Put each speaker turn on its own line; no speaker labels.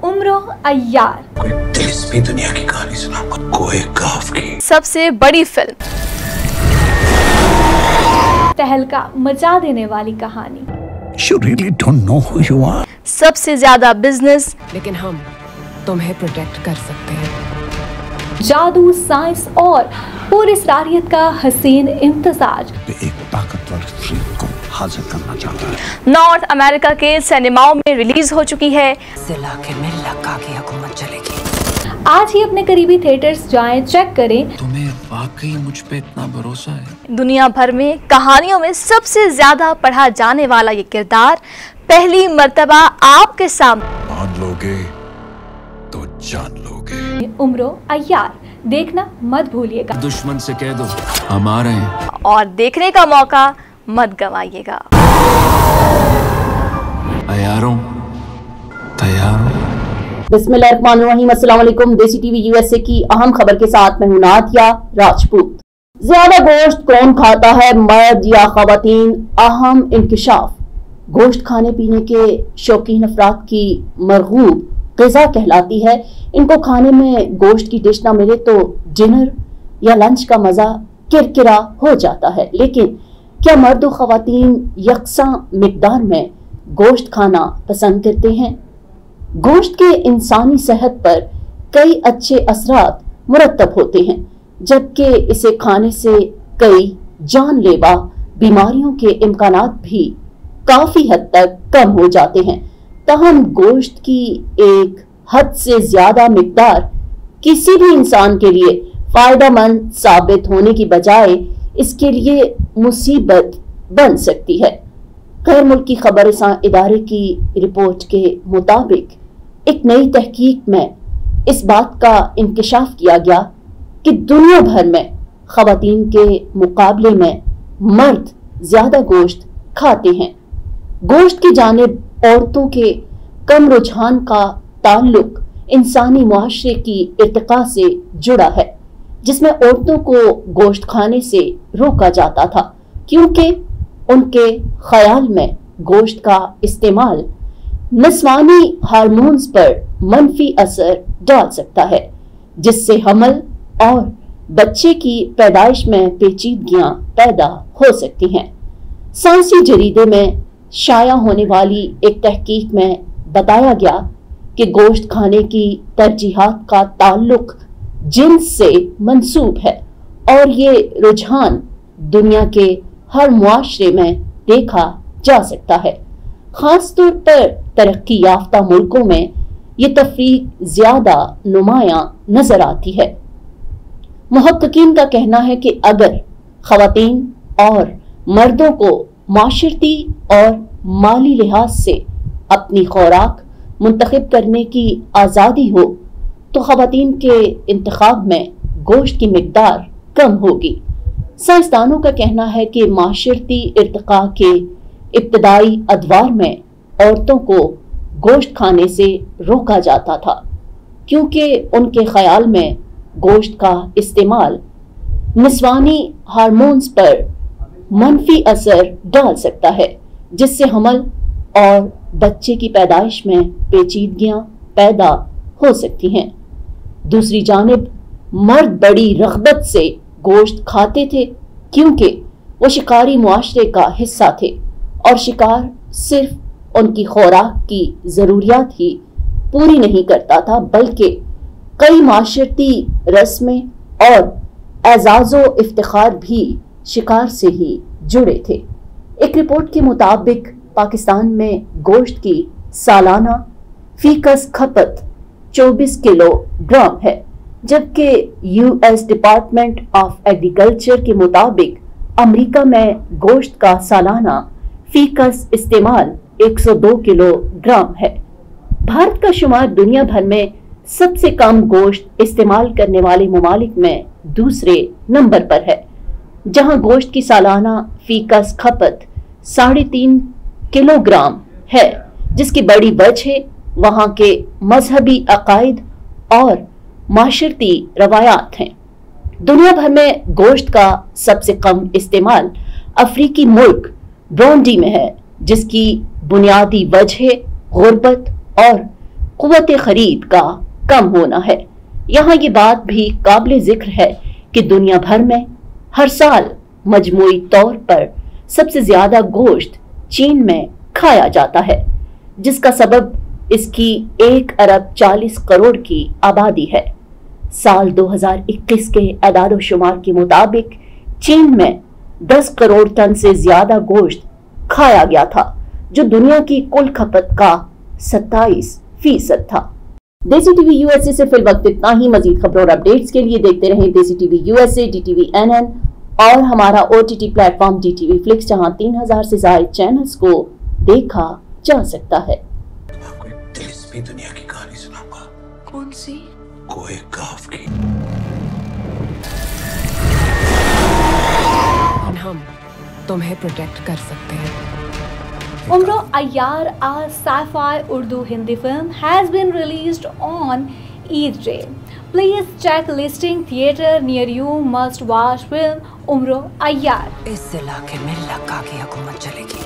उम्र अय्यार
कोई दिलचस्पी दुनिया की कहानी सुनाऊंगा, कोई काफ की
सबसे बड़ी फिल्म,
तहलका मचा देने वाली कहानी,
You really don't know who you are.
सबसे ज्यादा बिजनेस,
लेकिन हम तुम्हें प्रोटेक्ट कर सकते हैं।
जादू, साइंस और पूरी सलाहियत का हसीन इम्तिजाज।
एक ताकतवर फ्रीक को हासिल करना चाहता है।
नॉर्थ अमेरिका के सिनेमाओं में रिलीज हो चुकी है।
इस इलाके में लक्का की हुकूमत चलेगी।
आज ही अपने करीबी थिएटर्स जाएं, चेक करें।
तुम्हें वाकई मुझ पे इतना भरोसा है?
दुनिया भर में कहानियों में सबसे ज्यादा पढ़ा जाने वाला ये किरदार पहली मर्तबा आपके सामने।
मान लोगे तो जान लोगे।
उम्र अय्यार देखना मत भूलिएगा।
दुश्मन से कह दो हम आ रहे हैं
और देखने का मौका मत गंवाइएगा।
अयारों तैयार हो?
बिस्मिल्लाहिर्रहमानिर्रहीम। अस्सलाम वालेकुम। देसी टीवी यूएसए की अहम खबर के साथ मैं हूं नादिया राजपूत। ज्यादा गोश्त कौन खाता है, मर्द या खवातीन? अहम इंकिशाफ। गोश्त खाने पीने के शौकीन अफराद की मरगूब ग़िज़ा कहलाती है। इनको खाने में गोश्त की डिश ना मिले तो डिनर या लंच का मजा किरकिरा हो जाता है। लेकिन क्या मर्द और खवातीन यकसां मिकदार में गोश्त खाना पसंद करते हैं? गोश्त के इंसानी सेहत पर कई अच्छे असरात मुरतब होते हैं, जबकि इसे खाने से कई जानलेवा बीमारियों के इम्कानात भी काफी हद तक कम हो जाते हैं। तहम गोश्त की एक हद से ज्यादा मिकदार किसी भी इंसान के लिए फायदेमंद साबित होने की बजाय इसके लिए मुसीबत बन सकती है। गैर मुल्की खबरसां इदारे की रिपोर्ट के मुताबिक एक नई तहकीक में इस बात का इंकिशाफ किया गया कि दुनिया भर में खवातीन के मुकाबले में मर्द ज्यादा गोश्त खाते हैं। गोश्त की जानिब औरतों के कम रुझान का ताल्लुक इंसानी मुआशरे की इर्तिका से जुड़ा है, जिसमें औरतों को गोश्त खाने से रोका जाता था क्योंकि उनके ख्याल में गोश्त का इस्तेमाल नस्वानी हार्मोन्स पर मनफी असर डाल सकता है, जिससे हमल और बच्चे की पैदाइश में पेचीदगियां पैदा हो सकती हैं। साइंसी जरीदे में शाया होने वाली एक तहकीक में बताया गया कि गोश्त खाने की तरजीहात का ताल्लुक जिन्स से मंसूब है और ये रुझान दुनिया के हर मुआशरे में देखा जा सकता है। खास तौर पर तरक्की याफ्ता मुल्कों में ये तफरीक ज्यादा नुमायां नजर आती है। मुहक्किकीन का कहना है कि अगर खवातीन और मर्दों को माशरती और माली लिहाज से अपनी खुराक मुंतखब करने की आज़ादी हो तो खवातीन के इंतखाब में गोश्त की मिकदार कम होगी। साइंसदानों का कहना है कि माशरती इर्तिका के इब्तदाई अदवार में औरतों को गोश्त खाने से रोका जाता था क्योंकि उनके ख्याल में गोश्त का इस्तेमाल नस्वानी हार्मोन्स पर मनफी असर डाल सकता है, जिससे हमल और बच्चे की पैदाइश में पेचीदगियां पैदा हो सकती हैं। दूसरी जानिब मर्द बड़ी रग़बत से गोश्त खाते थे क्योंकि वो शिकारी मुआशरे का हिस्सा थे और शिकार सिर्फ उनकी खुराक की ज़रूरियात ही पूरी नहीं करता था, बल्कि कई माशरती रस्में और एजाज़ो इफ्तिखार भी शिकार से ही जुड़े थे। एक रिपोर्ट के मुताबिक पाकिस्तान में गोश्त की सालाना फीकस खपत 24 किलोग्राम है, जबकि यूएस डिपार्टमेंट ऑफ एग्रीकल्चर के मुताबिक अमेरिका में गोश्त का सालाना फीकस इस्तेमाल 102 किलोग्राम है। भारत का शुमार दुनिया भर में सबसे कम गोश्त इस्तेमाल करने वाले ममालिक में दूसरे नंबर पर है, जहां गोश्त की सालाना फीकस खपत 3.5 किलोग्राम है, जिसकी बड़ी वजह वहां के मजहबी अकायद और माशरती रवायात हैं। दुनिया भर में गोश्त का सबसे कम इस्तेमाल अफ्रीकी मुल्क ब्रोंडी में है, जिसकी बुनियादी वजह गुर्बत और قوت خرید کا کم ہونا ہے۔ یہاں یہ بات بھی قابل ذکر ہے کہ دنیا بھر میں ہر سال مجموعی طور پر سب سے زیادہ گوشت چین میں کھایا جاتا ہے، جس کا سبب اس کی 1.40 ارب کی آبادی ہے۔ سال 2021 کے اعداد و شمار کے مطابق چین میں 10 کروڑ ٹن سے زیادہ گوشت کھایا گیا تھا، جو دنیا کی کل کھپت کا 27% تھا۔ دیسی ٹی وی یو ایس اے سے فی الوقت اتنا ہی۔ مزید خبروں اور اپڈیٹس کے لیے دیکھتے رہیں Desi T V U S A, D T V N اور ہمارا OTT platform D T V flix, جہاں 3000 سے زائد چینلز کو دیکھا جا سکتا ہے۔
آپ کو ایک دلچسپی دنیا کی کہانی سناؤں گا۔
कौन सी?
کوئے کاف کی۔
हम तुम्हें प्रोटेक्ट कर सकते हैं।
Umro Ayyar, a sci-fi Urdu Hindi film, has been released on Eid Day. Please check listing theater near you. Must watch film Umro Ayyar.
इस इलाके में लक्का की हुकूमत चलेगी।